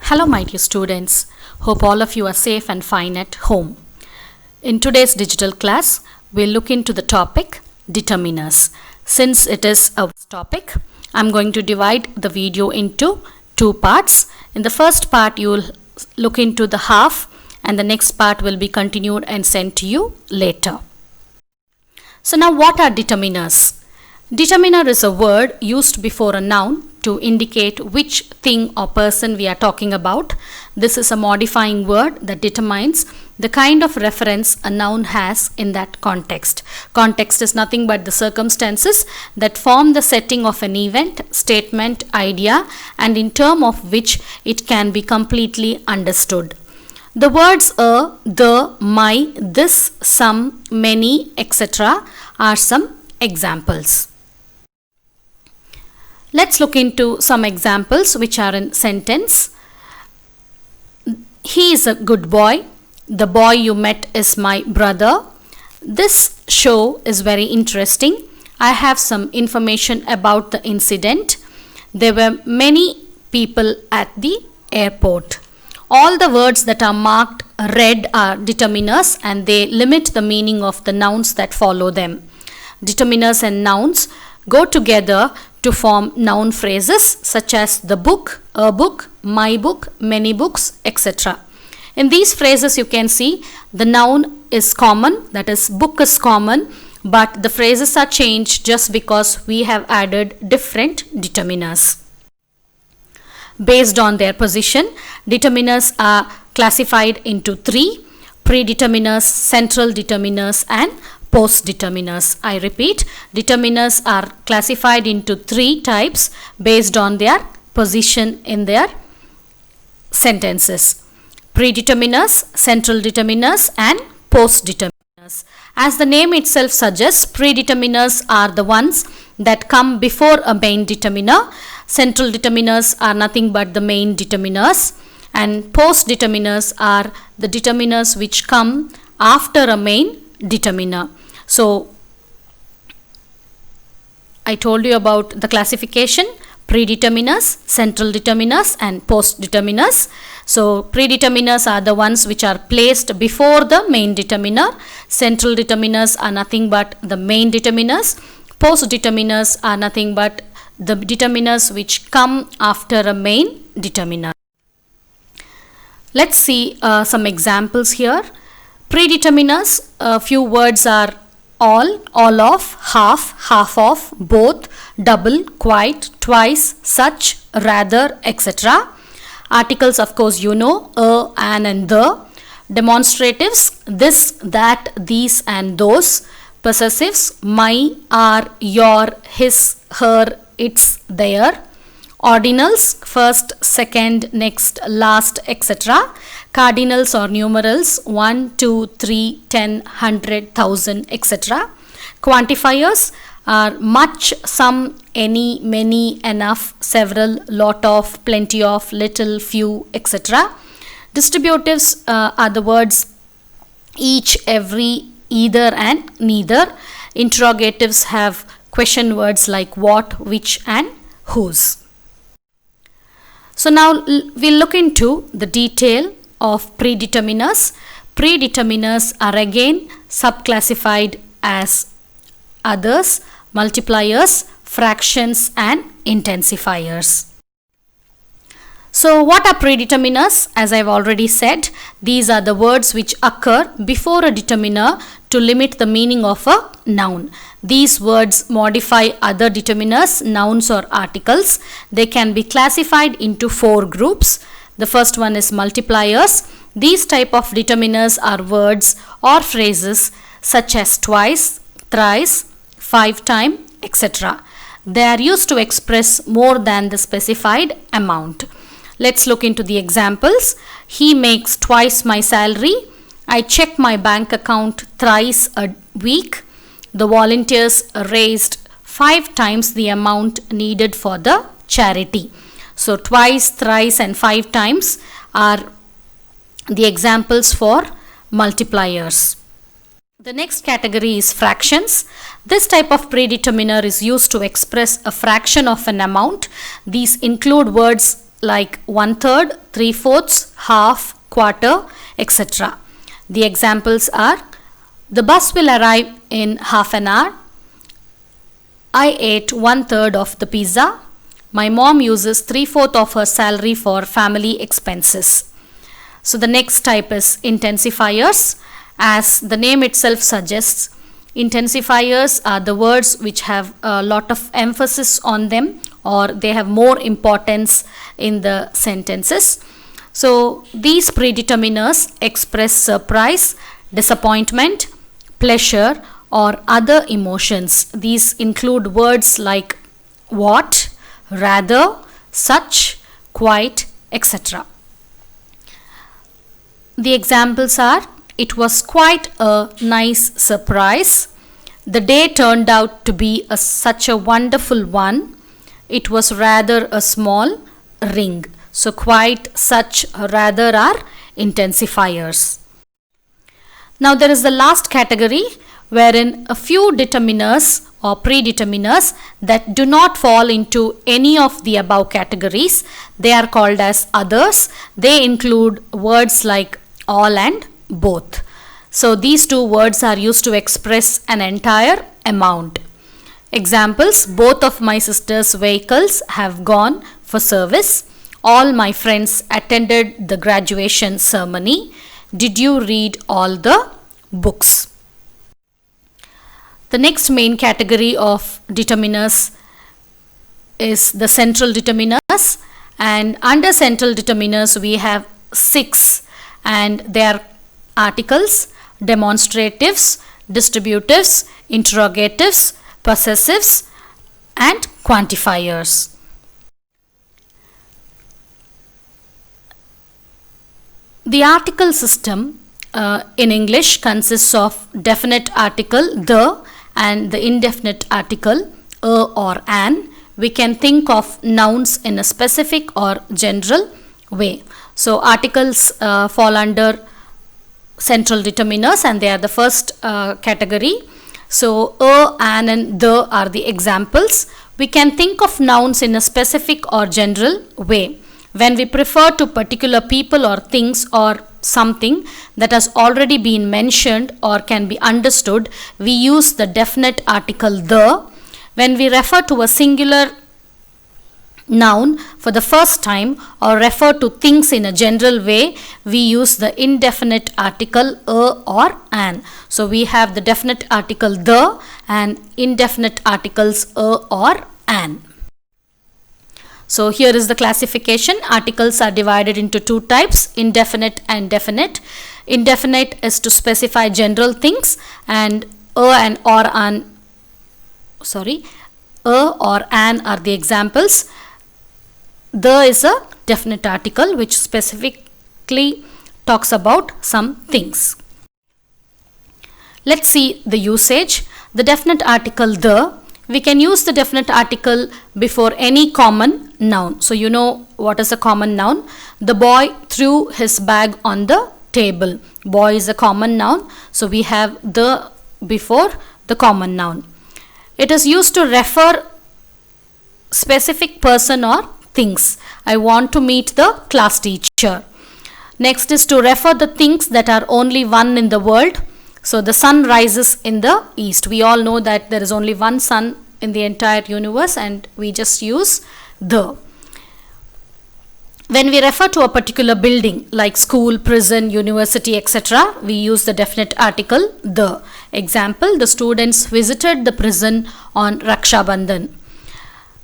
Hello my dear students, hope all of you are safe and fine at home. In today's digital class, we'll look into the topic determiners. Since it is a topic, I'm going to divide the video into two parts. In the first part, you will look into the half and the next part will be continued and sent to you later. So now what are determiners? Determiner is a word used before a noun to indicate which thing or person we are talking about. This is a modifying word that determines the kind of reference a noun has in that context. Context is nothing but the circumstances that form the setting of an event, statement, idea, and in terms of which it can be completely understood. The words a, the, my, this, some, many, etc. are some examples. Let's look into some examples which are in sentence. He is a good boy. The boy you met is my brother. This show is very interesting. I have some information about the incident. There were many people at the airport. All the words that are marked red are determiners and they limit the meaning of the nouns that follow them. Determiners and nouns go together to form noun phrases such as the book, a book, my book, many books, etc. In these phrases you can see the noun is common, that is book is common, but the phrases are changed just because we have added different determiners. Based on their position, determiners are classified into three: predeterminers, central determiners, and post-determiners. I repeat, determiners are classified into three types based on their position in their sentences: predeterminers, central determiners, and post-determiners. As the name itself suggests, predeterminers are the ones that come before a main determiner. Central determiners are nothing but the main determiners, and post-determiners are the determiners which come after a main determiner. So I told you about the classification: predeterminers, central determiners, and post-determiners. So predeterminers are the ones which are placed before the main determiner. Central determiners are nothing but the main determiners. Post-determiners are nothing but the determiners which come after a main determiner. Let's see some examples here. Predeterminers, a few words are all of, half, half of, both, double, quite, twice, such, rather, etc. Articles, of course, you know, a, an, and the. Demonstratives, this, that, these, and those. Possessives, my, our, your, his, her, its, their. Ordinals, first, second, next, last, etc. Cardinals or numerals, 1, 2, 3, 10, 100, 1000, etc. Quantifiers are much, some, any, many, enough, several, lot of, plenty of, little, few, etc. Distributives are the words each, every, either, and neither. Interrogatives have question words like what, which, and whose. So now we'll look into the detail of predeterminers. Predeterminers are again subclassified as others, multipliers, fractions, and intensifiers. So what are predeterminers? As I've already said, these are the words which occur before a determiner to limit the meaning of a noun. These words modify other determiners, nouns or articles. They can be classified into four groups. The first one is multipliers. These type of determiners are words or phrases such as twice, thrice, 5 times, etc. They are used to express more than the specified amount. Let's look into the examples. He makes twice my salary. I check my bank account thrice a week. The volunteers raised 5 times the amount needed for the charity. So twice, thrice, and 5 times are the examples for multipliers. The next category is fractions. This type of predeterminer is used to express a fraction of an amount. These include words like 1/3, 3/4, half, quarter, etc. The examples are: the bus will arrive in half an hour. I ate 1/3 of the pizza. My mom uses 3/4 of her salary for family expenses. So the next type is intensifiers. As the name itself suggests, intensifiers are the words which have a lot of emphasis on them, or they have more importance in the sentences. So these predeterminers express surprise, disappointment, pleasure, or other emotions. These include words like what, rather, such, quite, etc. The examples are: it was quite a nice surprise. The day turned out to be such a wonderful one. It was rather a small ring. So quite, such, rather are intensifiers. Now there is the last category, wherein a few determiners or predeterminers that do not fall into any of the above categories, they are called as others. They include words like all and both. So these two words are used to express an entire amount. Examples: both of my sister's vehicles have gone for service. All my friends attended the graduation ceremony. Did you read all the books? The next main category of determiners is the central determiners, and under central determiners we have 6, and they are articles, demonstratives, distributives, interrogatives, possessives, and quantifiers. The article system in English consists of definite article the and the indefinite article a or an. We can think of nouns in a specific or general way. So articles fall under central determiners, and they are the first category. So a, an, and the are the examples. We can think of nouns in a specific or general way. When we refer to particular people or things or something that has already been mentioned or can be understood, we use the definite article the. When we refer to a singular noun for the first time or refer to things in a general way, we use the indefinite article a or an. So we have the definite article the and indefinite articles a or an. So here is the classification. Articles are divided into two types: indefinite and definite. Indefinite is to specify general things, and a and or an are the examples. The is a definite article which specifically talks about some things. Let's see the usage. The definite article the. We can use the definite article before any common noun. So you know what is a common noun. The boy threw his bag on the table. Boy is a common noun. So we have the before the common noun. It is used to refer specific person or things. I want to meet the class teacher. Next is to refer the things that are only one in the world. So the sun rises in the east. We all know that there is only one sun in the entire universe, and we just use the. When we refer to a particular building like school, prison, university, etc., we use the definite article the. Example: the students visited the prison on Raksha Bandhan.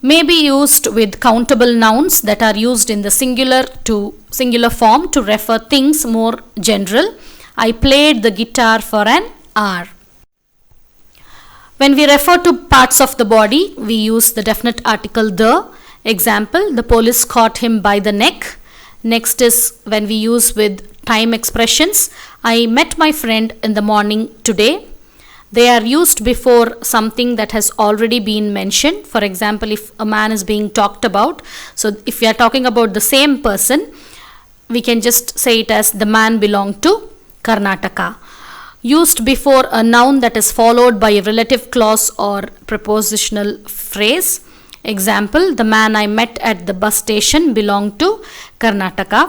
May be used with countable nouns that are used in the singular form to refer things more general. I played the guitar for an hour. When we refer to parts of the body, we use the definite article the. Example: the police caught him by the neck. Next is when we use with time expressions. I met my friend in the morning today. They are used before something that has already been mentioned. For example, if a man is being talked about, so if we are talking about the same person, we can just say it as the man belonged to Karnataka. Used before a noun that is followed by a relative clause or prepositional phrase. Example, the man I met at the bus station belonged to Karnataka.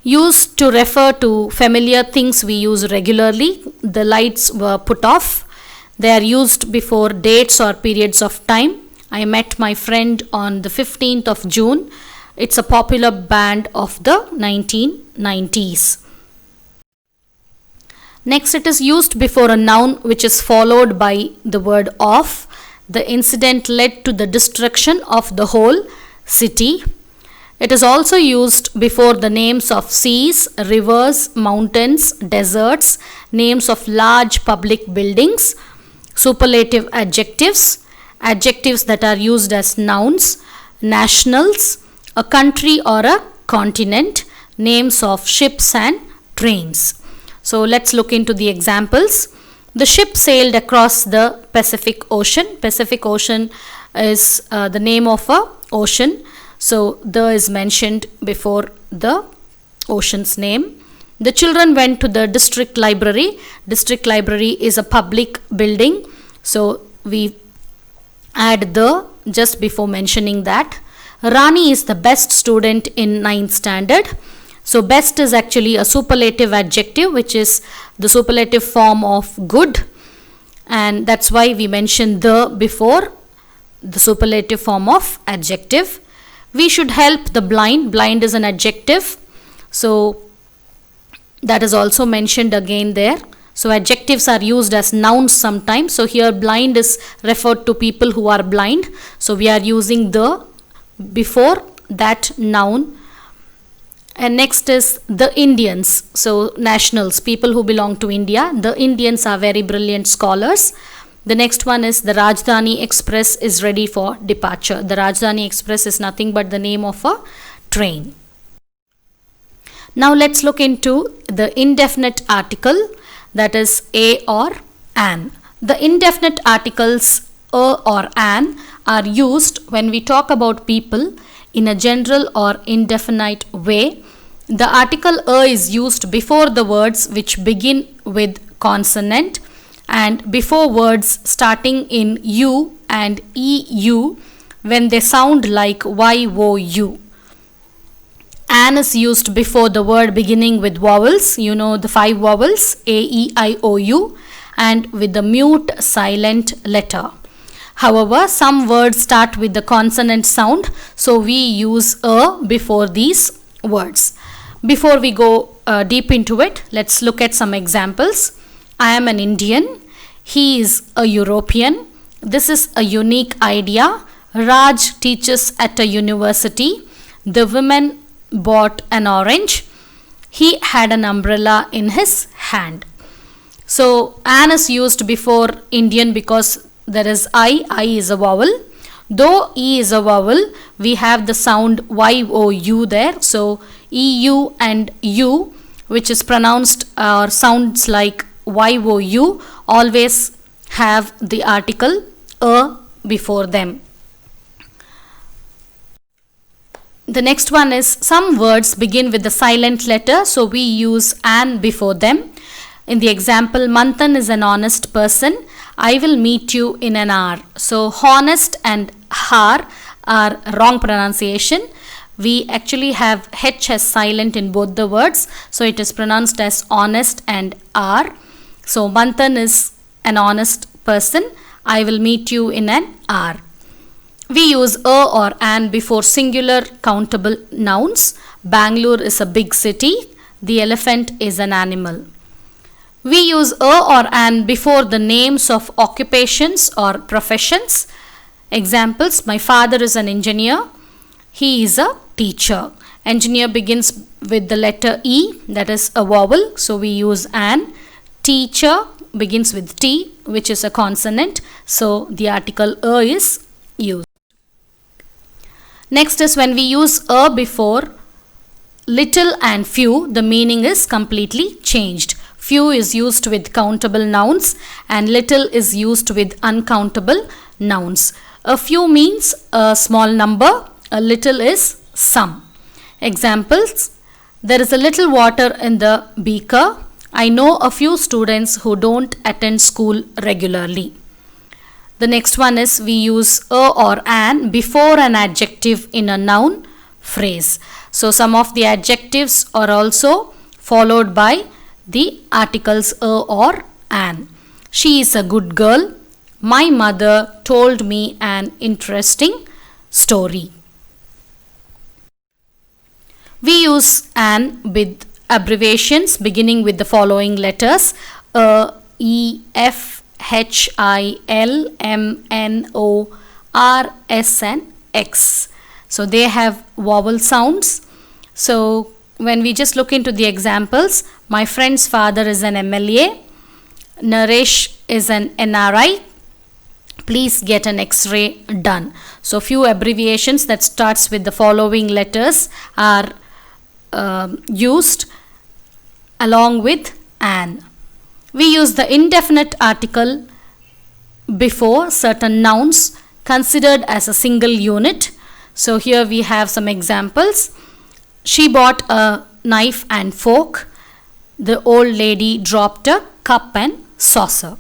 Used to refer to familiar things we use regularly. The lights were put off. They are used before dates or periods of time. I met my friend on the 15th of June. It's a popular band of the 1990s. Next, it is used before a noun which is followed by the word of. The incident led to the destruction of the whole city. It is also used before the names of seas, rivers, mountains, deserts, names of large public buildings, superlative adjectives, adjectives that are used as nouns, nationals, a country or a continent, names of ships and trains. So let's look into the examples. The ship sailed across the Pacific Ocean. Pacific Ocean is the name of a ocean. So the is mentioned before the ocean's name. The children went to the district library. District library is a public building. So we add the just before mentioning that. Rani is the best student in 9th standard. So best is actually a superlative adjective, which is the superlative form of good, and that's why we mentioned the before the superlative form of adjective. We should help the blind. Blind is an adjective, so that is also mentioned again there. So adjectives are used as nouns sometimes. So here blind is referred to people who are blind. So we are using the before that noun. And next is the Indians. So nationals, people who belong to India. The Indians are very brilliant scholars. The next one is the Rajdhani Express is ready for departure. The Rajdhani Express is nothing but the name of a train. Now let's look into the indefinite article, that is a or an. The indefinite articles a or an are used when we talk about people in a general or indefinite way. The article a is used before the words which begin with consonant and before words starting in u and eu when they sound like y-o-u. An is used before the word beginning with vowels, you know the 5 vowels a, e, I, o, u, and with the mute silent letter. However, some words start with the consonant sound, so we use a before these words. Before we go deep into it, let's look at some examples. I am an Indian. He is a European. This is a unique idea. Raj teaches at a university. The woman bought an orange. He had an umbrella in his hand. So, an is used before Indian because there is I is a vowel. Though E is a vowel, we have the sound Y-O-U there. So, EU and U, which is pronounced or sounds like Y-O-U, always have the article a before them. The next one is some words begin with the silent letter, so we use an before them. In the example, Manthan is an honest person. I will meet you in an hour. So, honest and har are wrong pronunciation. We actually have H as silent in both the words. So, it is pronounced as honest and are. So, Manthan is an honest person. I will meet you in an hour. We use a or an before singular countable nouns. Bangalore is a big city. The elephant is an animal. We use a or an before the names of occupations or professions. Examples, my father is an engineer. He is a teacher. Engineer begins with the letter E, that is a vowel, so we use an. Teacher begins with T, which is a consonant, so the article a is used. Next is when we use a before little and few, the meaning is completely changed. Few is used with countable nouns and little is used with uncountable nouns. A few means a small number, a little is some. Examples, there is a little water in the beaker. I know a few students who don't attend school regularly. The next one is we use a or an before an adjective in a noun phrase. So some of the adjectives are also followed by the articles a or an. She is a good girl. My mother told me an interesting story. We use an with abbreviations beginning with the following letters: A, E, F, H, I, L, M, N, O, R, S and X. So they have vowel sounds. So when we just look into the examples, my friend's father is an MLA. Naresh is an NRI. Please get an X-ray done. So few abbreviations that starts with the following letters are used along with an. We use the indefinite article before certain nouns considered as a single unit. So here we have some examples. She bought a knife and fork. The old lady dropped a cup and saucer.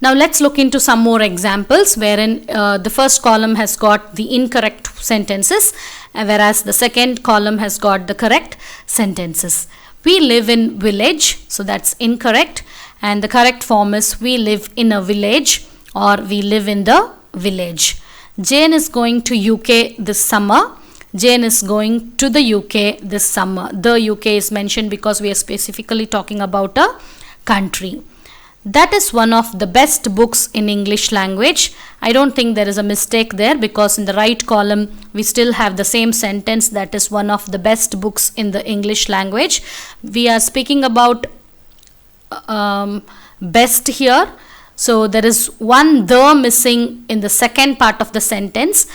Now let's look into some more examples wherein the first column has got the incorrect sentences, whereas the second column has got the correct sentences. We live in village, so that's incorrect, and the correct form is we live in a village or we live in the village. Jane is going to UK this summer. Jane is going to the UK this summer. The UK is mentioned because we are specifically talking about a country. That is one of the best books in English language. I don't think there is a mistake there, because in the right column we still have the same sentence, that is one of the best books in the English language. We are speaking about best here. So there is one the missing in the second part of the sentence.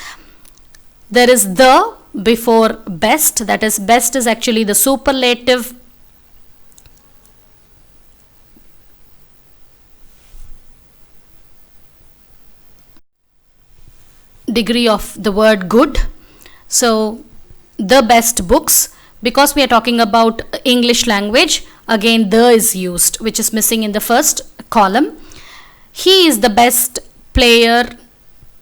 There is the before best, that is best is actually the superlative degree of the word good. So the best books, because we are talking about English language, again the is used, which is missing in the first column. He is the best player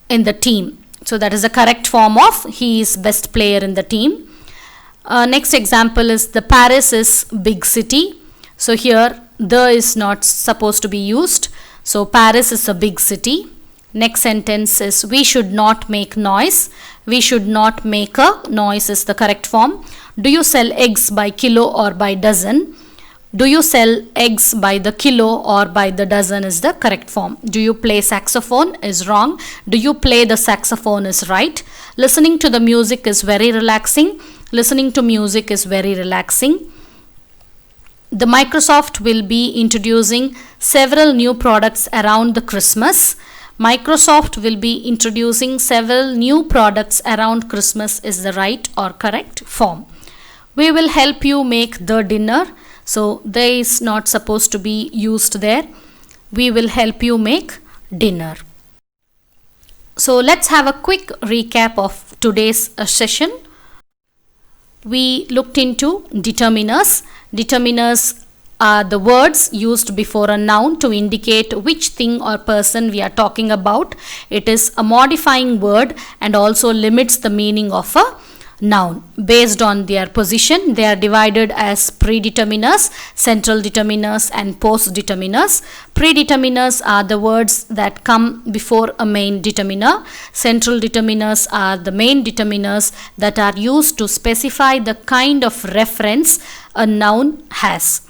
in the team. So that is the correct form of he is best player in the team. Next example is the Paris is big city. So here the is not supposed to be used. So Paris is a big city. Next sentence is we should not make noise. We should not make a noise is the correct form. Do you sell eggs by kilo or by dozen? Do you sell eggs by the kilo or by the dozen is the correct form. Do you play saxophone is wrong. Do you play the saxophone is right. Listening to the music is very relaxing. Listening to music is very relaxing. The Microsoft will be introducing several new products around the Christmas. Microsoft will be introducing several new products around Christmas is the right or correct form. We will help you make the dinner. So they is not supposed to be used there. We will help you make dinner. So let's have a quick recap of today's session. We looked into determiners. Determiners are the words used before a noun to indicate which thing or person we are talking about. It is a modifying word and also limits the meaning of a noun. Based on their position, they are divided as predeterminers, central determiners and post determiners. Predeterminers are the words that come before a main determiner. Central determiners are the main determiners that are used to specify the kind of reference a noun has.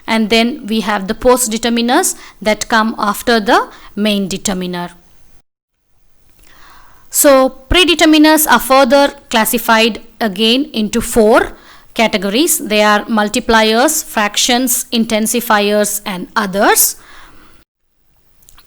And then we have the post determiners that come after the main determiner. So predeterminers are further classified again into 4 categories. They are multipliers, fractions, intensifiers and others.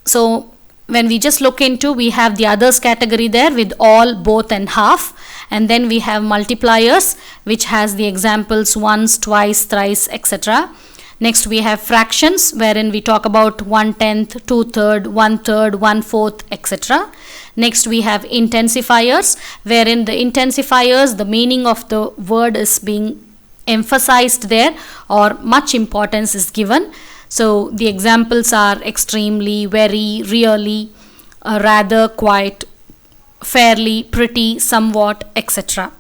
So when we just look into, we have the others category there with all, both and half. And then we have multipliers, which has the examples once, twice, thrice, etc. Next we have fractions, wherein we talk about 1/10, 2/3, 1/3, 1/4, etc. Next we have intensifiers, wherein the intensifiers, the meaning of the word is being emphasized there or much importance is given. So the examples are extremely, very, really, rather, quite, fairly, pretty, somewhat, etc.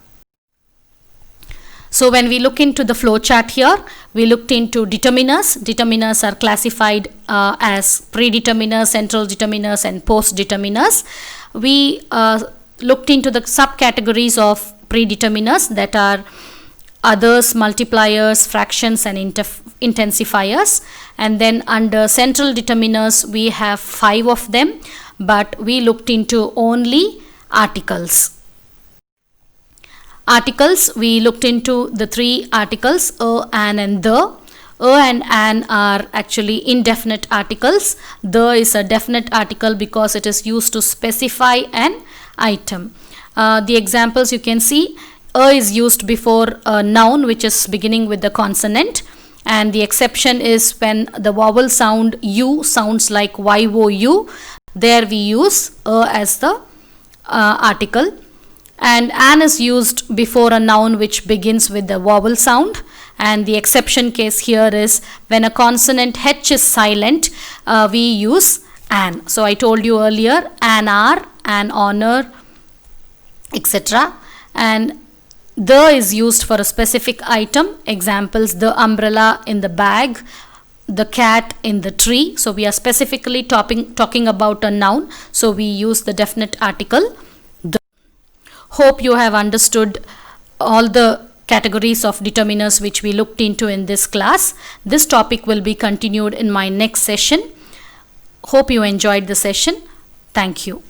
So when we look into the flow chart here, we looked into determiners. Determiners are classified as predeterminers, central determiners, and post determiners. We looked into the subcategories of predeterminers, that are others, multipliers, fractions, and intensifiers. And then under central determiners, we have 5 of them, but we looked into only articles. Articles, we looked into the 3 articles, a, an, and the. A and an are actually indefinite articles. The is a definite article because it is used to specify an item. The examples you can see, a is used before a noun which is beginning with the consonant, and the exception is when the vowel sound u sounds like y-o-u. There we use a as the article. And an is used before a noun which begins with the vowel sound, and the exception case here is when a consonant h is silent, we use an. So I told you earlier, an hour, an honor, etc. And the is used for a specific item. Examples, the umbrella in the bag, the cat in the tree. So we are specifically talking about a noun, so we use the definite article. Hope you have understood all the categories of determiners which we looked into in this class. This topic will be continued in my next session. Hope you enjoyed the session. Thank you.